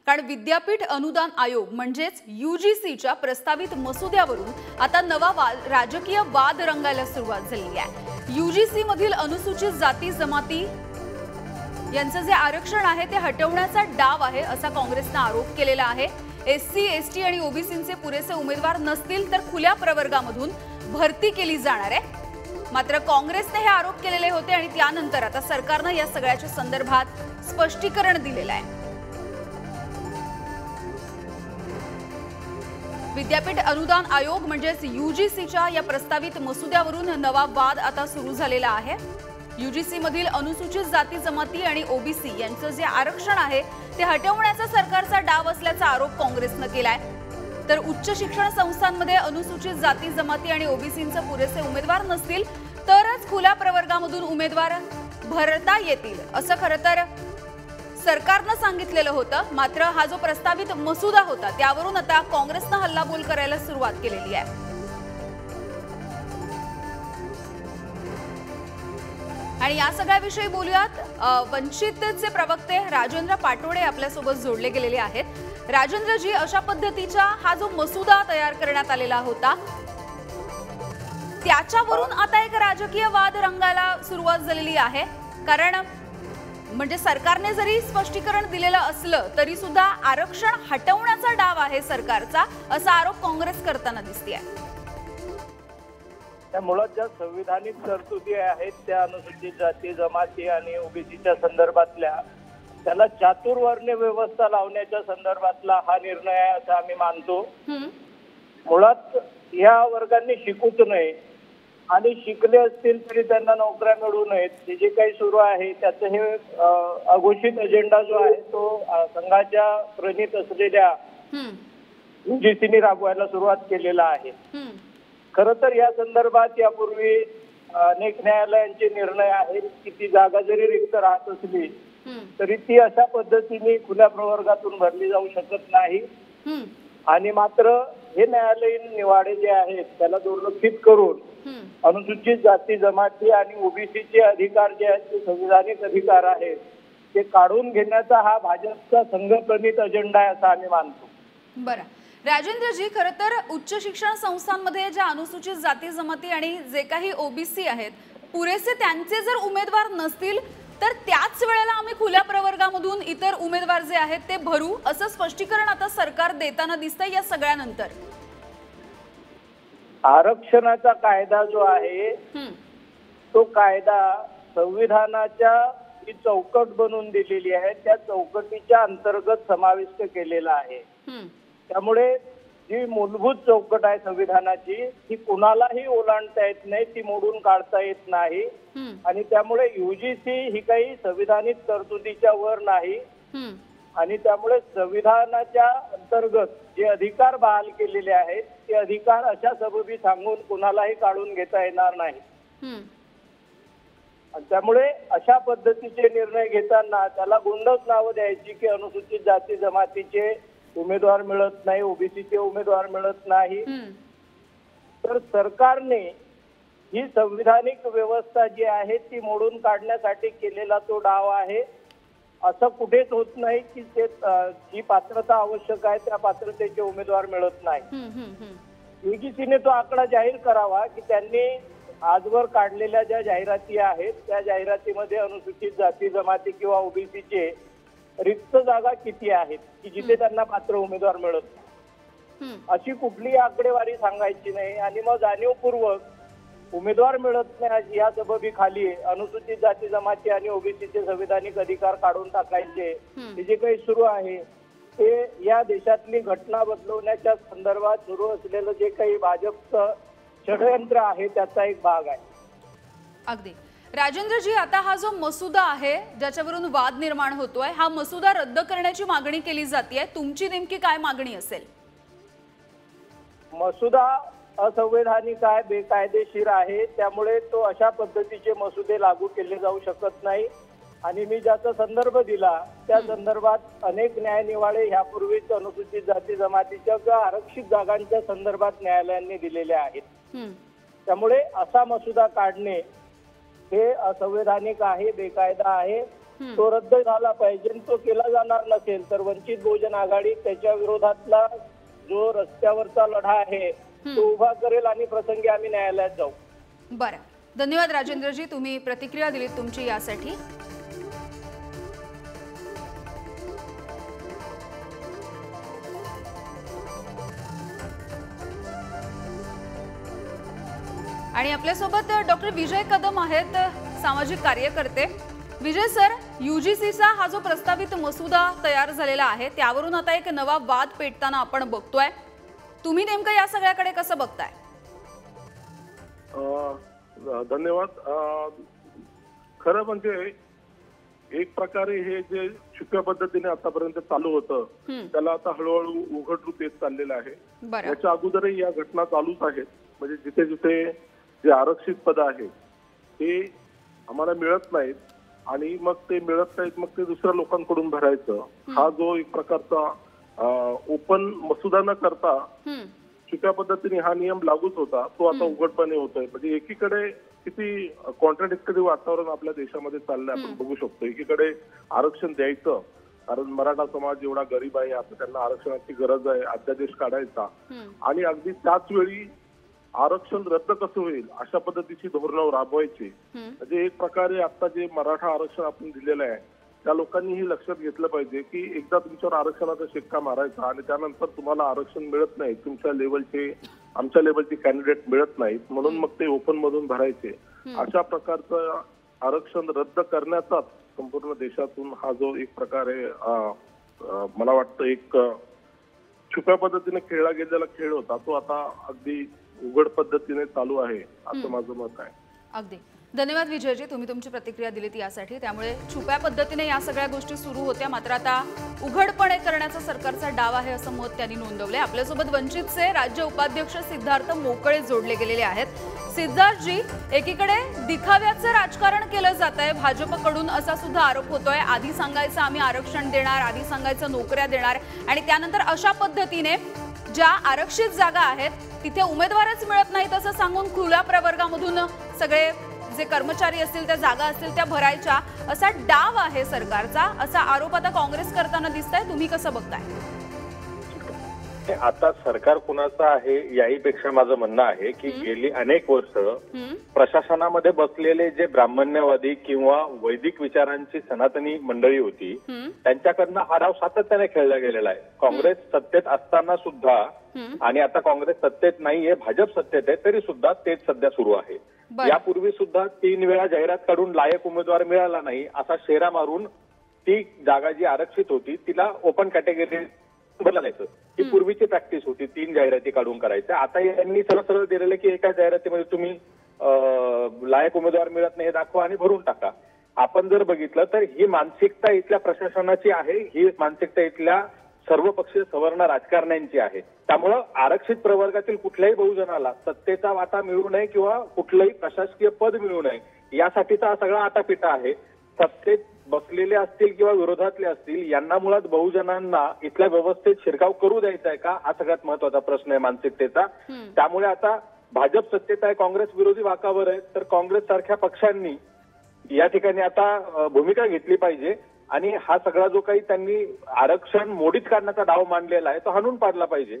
कारण विद्यापीठ अनुदान आयोग म्हणजेच UGCच्या प्रस्तावित मसुद्यावरून आता नवा राजकीय वाद रंगायला सुरुवात झाली आहे। UGC मधील अनुसूचित जाती जमाती यांचं जे आरक्षण आहे ते हटवण्याचा डाव आहे असा काँग्रेसने आरोप केलेला आहे। SC, ST आणि OBCचे पुरेसे उमेदवार नसतील तर खुल्या प्रवर्गामधून भरती केली जाणार आहे। मात्र काँग्रेसने हे आरोप केलेले होते आणि त्यानंतर आता सरकारनं या सगळ्याच्या संदर्भात स्पष्टीकरण दिलेलं आहे। विद्यापीठ अनुदान आयोग म्हणजेच UGCच्या या प्रस्तावित मसुद्यावरून नवा वाद आता सुरू झालेला आहे। UGC मधील अनुसूचित जाती जमाती आणि OBC यांचं जे आरक्षण आहे ते हटवण्याचा सरकारचा डाव असल्याचा आरोप काँग्रेसने केलाय। तर उच्च शिक्षण संस्थांमध्ये अनुसूचित जाती जमाती आणि OBCचे पुरेसे उमेदवार नसतील तरच खुल्या प्रवर्गामधून उमेदवार भरता येतील असं खरं तर सरकारने सांगितलेलं होतं। मात्र हा जो प्रस्तावित मसुदा होता त्यावरून आता काँग्रेसने हल्लाबोल करायला सुरुवात केलेली आहे। आणि या सगळ्याविषयी बोलूयात। वंचितचे प्रवक्ते राजेंद्र पाटोडे आपल्यासोबत जोडले गेलेले आहेत। राजेंद्रजी, अशा पद्धतीचा हा जो मसुदा तयार करण्यात आलेला होता त्याच्यावरून आता एक राजकीय वाद रंगायला सुरुवात झालेली आहे। कारण म्हणजे सरकारने जरी स्पष्टीकरण दिलेलं असलं तरी सुद्धा आरक्षण हटवण्याचा डाव आहे सरकारचा असा आरोप काँग्रेस करताना दिसते आहे। त्या मुळात ज्या संविधानिक तरतुदी आहेत त्या अनुसूचित जाती जमाती आणि OBCच्या संदर्भातल्या त्याला चातुर्वर्ण्य व्यवस्था लावण्याच्या संदर्भातला हा निर्णय आहे असं आम्ही मानतो। मुळात या वर्गांनी शिकूच नये आणि शिकले असतील तरी त्यांना नोकऱ्या मिळू नयेत। जे काही सुरू आहे त्याचं हे अघोषित अजेंडा जो आहे तो संघाच्या प्रणीत असलेल्या UGCने राबवायला सुरुवात केलेला आहे। खरं तर या संदर्भात यापूर्वी अनेक न्यायालयांचे निर्णय आहेत की ती जागा जरी रिक्त राहत असली तरी ती अशा पद्धतीने खुल्या प्रवर्गातून भरली जाऊ शकत नाही। आणि मात्र हे न्यायालयीन निवाडे जे आहेत त्याला दुर्लक्षित करून अनुसूचित जाती जमाती आणि OBCचे अधिकार जे आहेत ते संविधानिक अधिकार आहेत ते काढून घेण्याचा हा भाजपचा संघप्रणीत अजेंडा आहे असं आम्ही मानतो। बरं राजेंद्रजी, खरं तर उच्च शिक्षण संस्थांमध्ये ज्या अनुसूचित जाती जमाती आणि जे काही OBC आहेत पुरेसे त्यांचे जर उमेदवार नसतील तर त्याच वेळेला आम्ही खुल्या प्रवर्गामधून इतर उमेदवार जे आहेत ते भरू असं स्पष्टीकरण आता सरकार देताना दिसतंय। या सगळ्यानंतर आरक्षणाचा कायदा जो आहे तो कायदा संविधानाच्या जी चौकट बनवून दिलेली आहे त्या चौकटीच्या अंतर्गत समाविष्ट केलेला आहे। त्यामुळे जी मूलभूत चौकट आहे संविधानाची ती कुणालाही ओलांडता येत नाही, ती मोडून काढता येत नाही। आणि त्यामुळे UGC ही काही संविधानिक तरतुदीच्या वर नाही आणि त्यामुळे संविधानाच्या अंतर्गत जे अधिकार बहाल केलेले आहेत ते अधिकार अशा सबबी सांगून कुणालाही काढून घेता येणार नाही। त्यामुळे अशा पद्धतीचे निर्णय घेताना त्याला गुंडच नावं द्यायची की अनुसूचित जाती जमातीचे उमेदवार मिळत नाही, OBCचे उमेदवार मिळत नाही। तर सरकारने ही संविधानिक व्यवस्था जी आहे ती मोडून काढण्यासाठी केलेला तो डाव आहे। असं कुठेच होत नाही की ते जी पात्रता आवश्यक आहे त्या पात्रतेचे उमेदवार मिळत नाही। UGCने तो आकडा जाहीर करावा की त्यांनी आजवर काढलेल्या ज्या जाहिराती आहेत त्या जाहिरातीमध्ये अनुसूचित जाती जमाती किंवा OBCचे रिक्त जागा किती आहेत की जिथे त्यांना पात्र उमेदवार मिळत नाही अशी कुठलीही आकडेवारी सांगायची नाही। आणि मग जाणीवपूर्वक उमेदवार मिळत नाही या सबबी खाली अनुसूचित जाती जमाती आणि OBCचे संविधानिक अधिकार काढून टाकायचे हे जे काही सुरू आहे ते या देशातली घटना बदलवण्याच्या संदर्भात सुरू असलेलं जे काही भाजपचं षडयंत्र आहे त्याचा एक भाग आहे। अगदी राजेंद्रजी, आता हा जो मसुदा आहे ज्याच्यावरून वाद निर्माण होतोय हा मसुदा रद्द करण्याची मागणी केली जाते। तुमची नेमकी काय मागणी असेल? मसुदा असंवैधानिक आहे, बेकायदेशीर आहे, त्यामुळे तो अशा पद्धतीचे मसुदे लागू केले जाऊ शकत नाही। आणि मी ज्याचा संदर्भ दिला त्या संदर्भात अनेक न्यायनिवाडे यापूर्वीच अनुसूचित जाती जमातीच्या किंवा आरक्षित जागांच्या संदर्भात न्यायालयांनी दिलेले आहेत। त्यामुळे असा मसुदा काढणे हे असंवैधानिक आहे, बेकायदा आहे तो रद्द झाला पाहिजे. तो केला जाणार नसेल तर वंचित बहुजन आघाडी त्याच्या विरोधातला जो रस्त्यावरचा लढा आहे तो उभा करेल आणि प्रसंगी आम्ही न्यायालयात जाऊ. बरं, धन्यवाद राजेंद्रजी, तुम्ही प्रतिक्रिया दिलीत तुमची यासाठी. आणि आपल्यासोबत डॉक्टर विजय कदम आहेत, सामाजिक कार्यकर्ते. विजय सर, यूजीसीचा हा जो प्रस्तावित मसुदा तयार झालेला आहे त्यावरून आता एक नवा वाद पेटताना आपण बघतोय. तुम्ही नेमकं या सगळ्याकडे कसं बघताय? धन्यवाद. खरं म्हणजे एक प्रकारे हे जे छुप्या पद्धतीने आतापर्यंत चालू होतं त्याला आता हळूहळू उघड रूप येत चाललेलं आहे. याच्या अगोदरही या घटना चालूच आहेत. म्हणजे जिथे जिथे जे आरक्षित पद आहे ते आम्हाला मिळत नाहीत आणि मग ते मिळत नाहीत मग ते दुसऱ्या लोकांकडून भरायचं, हा जो एक प्रकारचा ओपन मसुदा न करता छुप्या पद्धतीने हा नियम लागूच होता तो आता उघडपणे होतोय. म्हणजे एकीकडे किती कॉन्ट्राडिक्टरी वातावरण आपल्या देशामध्ये चाललंय आपण बघू शकतो. एकीकडे आरक्षण द्यायचं कारण मराठा समाज एवढा गरीब आहे, आता त्यांना आरक्षणाची गरज आहे, अध्यादेश काढायचा, आणि अगदी त्याच वेळी आरक्षण रद्द कसं होईल अशा पद्धतीची धोरणं राबवायची. म्हणजे एक प्रकारे आता जे मराठा आरक्षण आपण दिलेलं आहे त्या लोकांनीही लक्षात घेतलं पाहिजे की एकदा तुमच्यावर आरक्षणाचा शिक्का मारायचा आणि त्यानंतर तुम्हाला आरक्षण मिळत नाही, तुमच्या लेवलचे आमच्या लेवलचे कॅन्डिडेट मिळत नाहीत म्हणून मग ते ओपन मधून भरायचे. अशा प्रकारचं आरक्षण रद्द करण्याचाच संपूर्ण देशातून हा जो एक प्रकारे मला वाटतं एक छुप्या पद्धतीने खेळला गेलेला खेळ होता तो आता अगदी उघड पद्धतीने चालू आहे असं माझं मत आहे. अगदी धन्यवाद विजयजी, तुम्ही तुमची प्रतिक्रिया दिलीत यासाठी. त्यामुळे छुप्या पद्धतीने या सगळ्या गोष्टी सुरू होत्या मात्र आता उघडपणे करण्याचा सरकारचा डाव आहे असं मत त्यांनी नोंदवले. आपल्यासोबत वंचितचे राज्य उपाध्यक्ष सिद्धार्थ मोकळे जोडले गेलेले आहेत. सिद्धार्थजी, एकीकडे दिखाव्याचं राजकारण केलं जात आहे भाजपकडून असा सुद्धा आरोप होतोय. आधी सांगायचं आम्ही आरक्षण देणार, आधी सांगायचं नोकऱ्या देणार आणि त्यानंतर अशा पद्धतीने ज्या आरक्षित जागा आहेत तिथे उमेदवारच मिळत नाहीत असं सांगून खुल्या प्रवर्गामधून सगळे जे कर्मचारी असतील त्या जागा असतील त्या भरायच्या असा डाव आहे सरकारचा, असा आरोप आता काँग्रेस करताना दिसतंय. तुम्ही कसं बघताय? आता सरकार कुणाचं आहे याहीपेक्षा माझं म्हणणं आहे की गेली अनेक वर्ष प्रशासनामध्ये बसलेले जे ब्राह्मण्यवादी किंवा वैदिक विचारांची सनातनी मंडळी होती त्यांच्याकडनं हा डाव सातत्याने खेळला गेलेला आहे. काँग्रेस सत्तेत असताना सुद्धा आणि आता काँग्रेस सत्तेत नाहीये, भाजप सत्तेत आहे तरी सुद्धा तेच सध्या सुरू आहे. यापूर्वी सुद्धा 3 वेळा जाहिरात काढून लायक उमेदवार मिळाला नाही असा शेरा मारून ती जागा जी आरक्षित होती तिला ओपन कॅटेगरी बनायचं ही पूर्वीची प्रॅक्टिस होती. 3 जाहिराती काढून करायच्या. आता यांनी सरळ सरळ दिलेलं की एका जाहिरातीमध्ये तुम्ही लायक उमेदवार मिळत नाही हे दाखवा आणि भरून टाका. आपण जर बघितलं तर ही मानसिकता इथल्या प्रशासनाची आहे, ही मानसिकता इथल्या सर्वपक्षीय सवर्ण राजकारण्यांची आहे. त्यामुळं आरक्षित प्रवर्गातील कुठल्याही बहुजनाला सत्तेचा वाटा मिळू नये किंवा कुठलंही प्रशासकीय पद मिळू नये यासाठीचा हा सगळा आटापिटा आहे. सत्तेत बसलेले असतील किंवा विरोधातले असतील यांना मुळात बहुजनांना इथल्या व्यवस्थेत शिरकाव करू द्यायचा आहे का हा सगळ्यात महत्वाचा प्रश्न आहे मानसिकतेचा. त्यामुळे आता भाजप सत्तेत आहे, काँग्रेस विरोधी वाकावर आहे, तर काँग्रेस सारख्या पक्षांनी या ठिकाणी आता भूमिका घेतली पाहिजे आणि हा सगळा जो काही त्यांनी आरक्षण मोडीत काढण्याचा डाव मांडलेला आहे तो हाणून पाडला पाहिजे.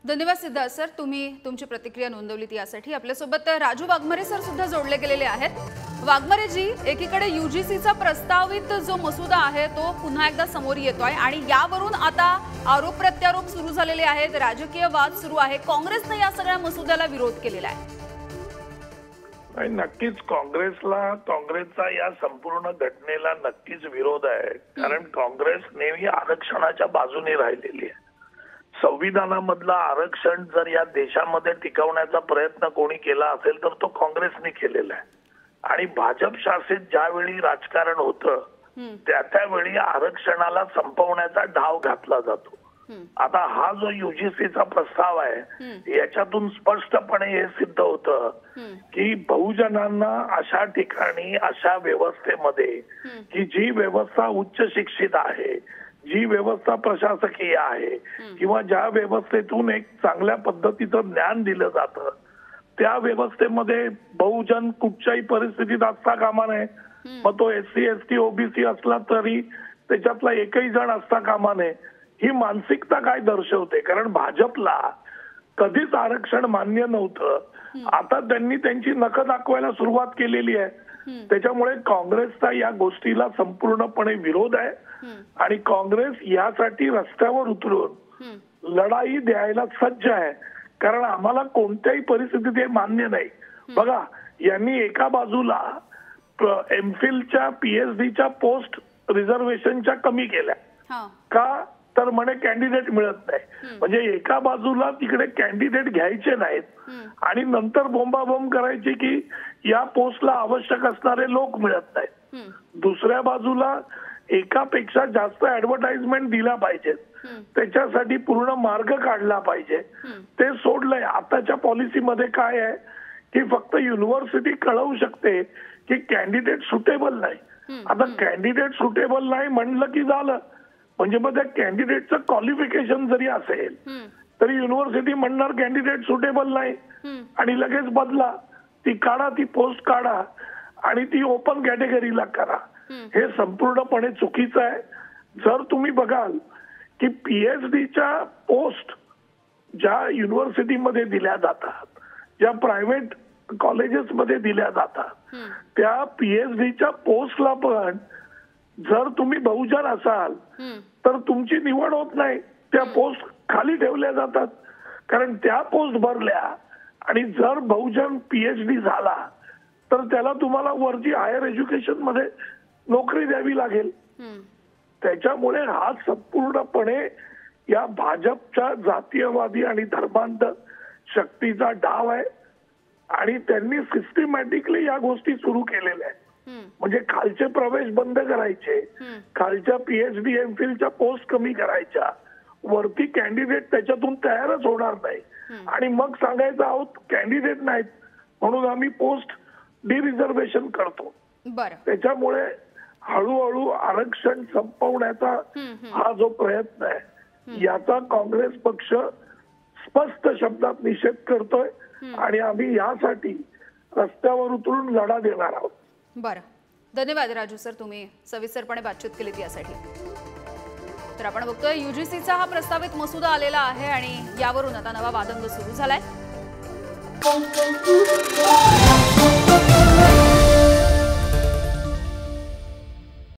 धन्यवाद सिद्धार्थ सर, तुम्ही तुमची प्रतिक्रिया नोंदवलीत यासाठी. आपल्यासोबत राजू वाघमारे सर सुद्धा जोडले गेलेले आहेत. वाघमारेजी, एकीकडे यूजीसीचा प्रस्तावित जो मसुदा आहे तो पुन्हा एकदा समोर येतोय आणि यावरून आता आरोप प्रत्यारोप सुरू झालेले आहेत, राजकीय वाद सुरू आहे. काँग्रेसने या सगळ्या मसुद्याला विरोध केलेला आहे. नक्कीच काँग्रेसचा या संपूर्ण घटनेला नक्कीच विरोध आहे. कारण काँग्रेस नेहमी आरक्षणाच्या बाजूने राहिलेली आहे. संविधानामधलं आरक्षण जर या देशामध्ये टिकवण्याचा प्रयत्न कोणी केला असेल तर तो काँग्रेसने केलेला आहे. आणि भाजप शासित ज्यावेळी राजकारण होतं त्यावेळी आरक्षणाला संपवण्याचा डाव घातला जातो. आता हा जो यूजीसीचा प्रस्ताव आहे याच्यातून स्पष्टपणे हे सिद्ध होतं की बहुजनांना अशा ठिकाणी अशा व्यवस्थेमध्ये की जी व्यवस्था उच्च शिक्षित आहे, जी व्यवस्था प्रशासकीय आहे किंवा ज्या व्यवस्थेतून एक चांगल्या पद्धतीचं ज्ञान दिलं जातं त्या व्यवस्थेमध्ये बहुजन कुठच्याही परिस्थितीत असता कामा नये. मग तो SC ST OBC असला तरी त्याच्यातला एकही जण असता कामा नये. ही मानसिकता काय दर्शवते? कारण भाजपला कधीच आरक्षण मान्य नव्हतं. आता त्यांनी त्यांची नखं दाखवायला सुरुवात केलेली आहे. त्याच्यामुळे काँग्रेसचा या गोष्टीला संपूर्णपणे विरोध आहे आणि काँग्रेस यासाठी रस्त्यावर उतरून लढाई द्यायला सज्ज आहे. कारण आम्हाला कोणत्याही परिस्थितीत हे मान्य नाही. बघा, यांनी एका बाजूला MPhilच्या PhDच्या पोस्ट रिझर्वेशनच्या कमी केल्या. का? तर म्हणे कॅन्डिडेट मिळत नाही. म्हणजे एका बाजूला तिकडे कॅन्डिडेट घ्यायचे नाहीत आणि नंतर बोंबाबोंब करायची की या पोस्टला आवश्यक असणारे लोक मिळत नाहीत. दुसऱ्या बाजूला एकापेक्षा जास्त ऍडव्हर्टाइजमेंट दिल्या पाहिजेत. त्याच्यासाठी पूर्ण मार्ग काढला पाहिजे. ते सोडलंय. आताच्या पॉलिसीमध्ये काय आहे की फक्त युनिव्हर्सिटी कळवू शकते की कॅन्डिडेट सुटेबल नाही. आता कॅन्डिडेट सुटेबल नाही म्हणलं की झालं. म्हणजे मग त्या कॅन्डिडेटचं क्वालिफिकेशन जरी असेल तरी युनिव्हर्सिटी म्हणणार कॅन्डिडेट सुटेबल नाही आणि लगेच बदला, ती काढा, ती पोस्ट काढा आणि ती ओपन कॅटेगरीला करा. हे संपूर्णपणे चुकीचं आहे. जर तुम्ही बघाल की PhDच्या पोस्ट ज्या युनिव्हर्सिटीमध्ये दिल्या जातात, ज्या प्रायव्हेट कॉलेजेसमध्ये दिल्या जातात, त्या PhDच्या पोस्टला पण जर तुम्ही बहुजन असाल तर तुमची निवड होत नाही. त्या पोस्ट खाली ठेवल्या जातात. कारण त्या पोस्ट भरल्या आणि जर बहुजन PhD झाला तर त्याला तुम्हाला वरची हायर एज्युकेशन मध्ये नोकरी द्यावी लागेल. त्याच्यामुळे हा संपूर्णपणे या भाजपच्या जातीयवादी आणि धर्मांध शक्तीचा डाव आहे आणि त्यांनी सिस्टमॅटिकली या गोष्टी सुरू केलेल्या आहेत. म्हणजे खालचे प्रवेश बंद करायचे, खालच्या PhD MPhilच्या पोस्ट कमी करायच्या, वरती कॅन्डिडेट त्याच्यातून तयारच होणार नाही आणि मग सांगायचं आहोत कॅन्डिडेट नाहीत म्हणून आम्ही पोस्ट डिरिझर्वेशन करतो. त्याच्यामुळे हळूहळू आरक्षण संपवण्याचा हा जो प्रयत्न आहे याचा काँग्रेस पक्ष स्पष्ट शब्दात निषेध करतोय आणि आम्ही यासाठी रस्त्यावर उतरून लढा देणार आहोत. बरं, धन्यवाद राजू सर, तुम्ही सविस्तरपणे बातचीत केलीत यासाठी. तर आपण बघतोय UGCचा हा प्रस्तावित मसुदा आलेला आहे आणि यावरून आता नवा वादंग सुरू झालाय.